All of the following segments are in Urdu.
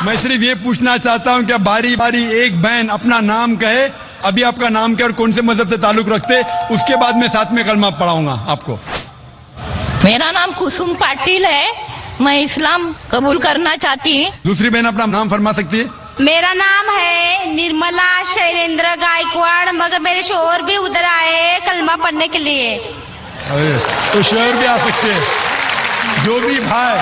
میں صرف یہ پوچھنا چاہتا ہوں کہ باری باری ایک بہن اپنا نام کہے, ابھی آپ کا نام کیا اور کون سے مذہب سے تعلق رکھتے, اس کے بعد میں ساتھ میں کلمہ پڑھاؤں گا آپ کو. میرا نام کسم پاٹل ہے, میں اسلام قبول کرنا چاہتی ہوں. دوسری بہن اپنا نام فرما سکتی ہے؟ میرا نام ہے نرملا شیلیندر گائیکواڑ, مگر میرے شوہر بھی ادھر آئے کلمہ پڑھنے کے لیے. تو شوہر بھی آ سکتے ہیں. جو بھی بھائی,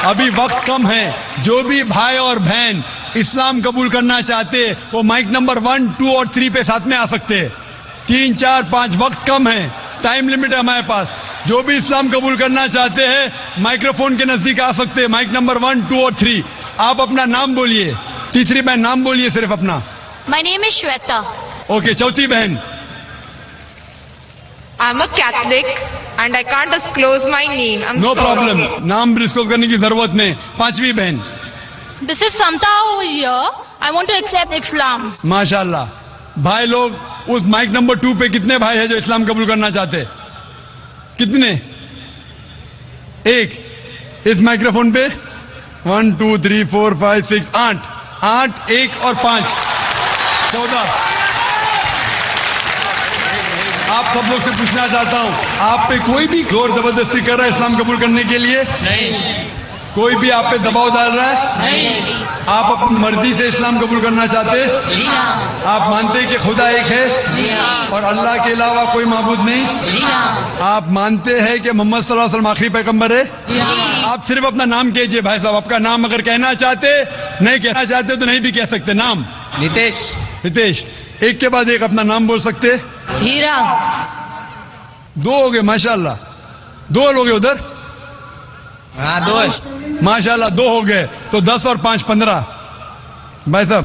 ابھی وقت کم ہے, جو بھی بھائی اور بہن اسلام قبول کرنا چاہتے وہ مائک نمبر 1, 2 اور 3 پہ ساتھ میں آ سکتے ہیں. 3, 4, 5 وقت کم ہے, ٹائم لمٹ ہے ہمارے پاس. جو بھی اسلام قبول کرنا چاہتے ہیں مائکروفون کے نزدیک آ سکتے ہیں. مائک نمبر 1, 2 اور 3. آپ اپنا نام بولیے. تیسری بہن نام بولیے صرف اپنا. My name is Shweta. Okay. چوتھی بہن. I'm a Catholic and I can't disclose my name. I'm no sorry. Problem, نام ڈسکلوز کرنے کی ضرورت نہیں. پانچویں بہن. This is Samta over here. I want to accept Islam. ماشاء اللہ. بھائی لوگ اس مائک نمبر 2 پہ کتنے بھائی ہیں جو اسلام قبول کرنا چاہتے؟ کتنے؟ ایک. اس مائکروفون پہ 1, 2, 3, 4, 5, 6, 8. 8, 1 اور 5, 14. آپ سب لوگ سے پوچھنا چاہتا ہوں, آپ پہ کوئی بھی زور زبردستی کر رہا ہے اسلام قبول کرنے کے لیے؟ نہیں. کوئی بھی آپ پہ دباؤ ڈال رہا ہے؟ نہیں. آپ اپنی مرضی سے اسلام قبول کرنا چاہتے؟ جی ہاں. آپ مانتے کہ خدا ایک ہے جی ہاں. اور اللہ کے علاوہ کوئی معبود نہیں؟ جی ہاں. آپ مانتے ہیں کہ محمد صلی اللہ علیہ وسلم آخری پیغمبر ہے؟ جی. آپ صرف اپنا نام کہیے بھائی صاحب. آپ کا نام اگر کہنا چاہتے, نہیں کہنا چاہتے تو نہیں بھی کہہ سکتے. نام نتیش. ہتیش. ایک کے بعد ایک اپنا نام بول سکتے. ہیرا. 2 ہو گئے ماشاء اللہ. 2 لوگ ادھر ہاں دوست. ماشاء اللہ 2 ہو گئے. تو 10 اور 5, 15. بھائی صاحب.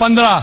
15.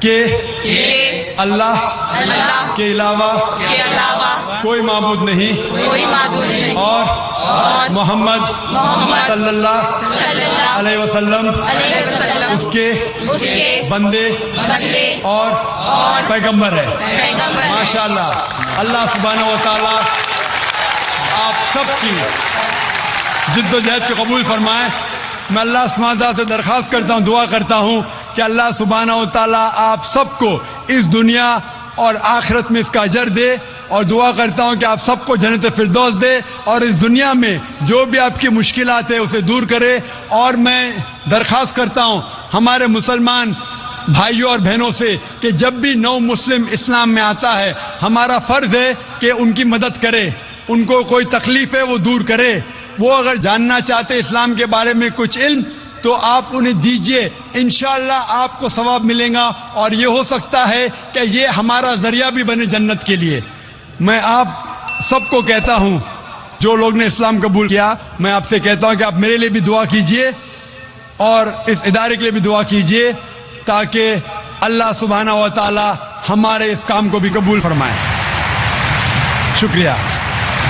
کہ اللہ کے علاوہ کوئی معبود نہیں اور محمد صلی اللہ علیہ وسلم اس کے بندے اور پیغمبر ہے. ماشاءاللہ. اللہ سبحانہ و تعالی آپ سب کی جد و جہد کو قبول فرمائے. میں اللہ سبحانہ و تعالی سے درخواست کرتا ہوں, دعا کرتا ہوں کہ اللہ سبحانہ و تعالیٰ آپ سب کو اس دنیا اور آخرت میں اس کا اجر دے, اور دعا کرتا ہوں کہ آپ سب کو جنت فردوس دے, اور اس دنیا میں جو بھی آپ کی مشکلات ہیں اسے دور کرے. اور میں درخواست کرتا ہوں ہمارے مسلمان بھائیوں اور بہنوں سے کہ جب بھی نو مسلم اسلام میں آتا ہے ہمارا فرض ہے کہ ان کی مدد کرے, ان کو کوئی تکلیف ہے وہ دور کرے. وہ اگر جاننا چاہتے اسلام کے بارے میں کچھ علم تو آپ انہیں دیجئے, انشاءاللہ آپ کو ثواب ملے گا, اور یہ ہو سکتا ہے کہ یہ ہمارا ذریعہ بھی بنے جنت کے لیے. میں آپ سب کو کہتا ہوں جو لوگ نے اسلام قبول کیا, میں آپ سے کہتا ہوں کہ آپ میرے لیے بھی دعا کیجئے اور اس ادارے کے لیے بھی دعا کیجئے تاکہ اللہ سبحانہ و تعالی ہمارے اس کام کو بھی قبول فرمائے. شکریہ.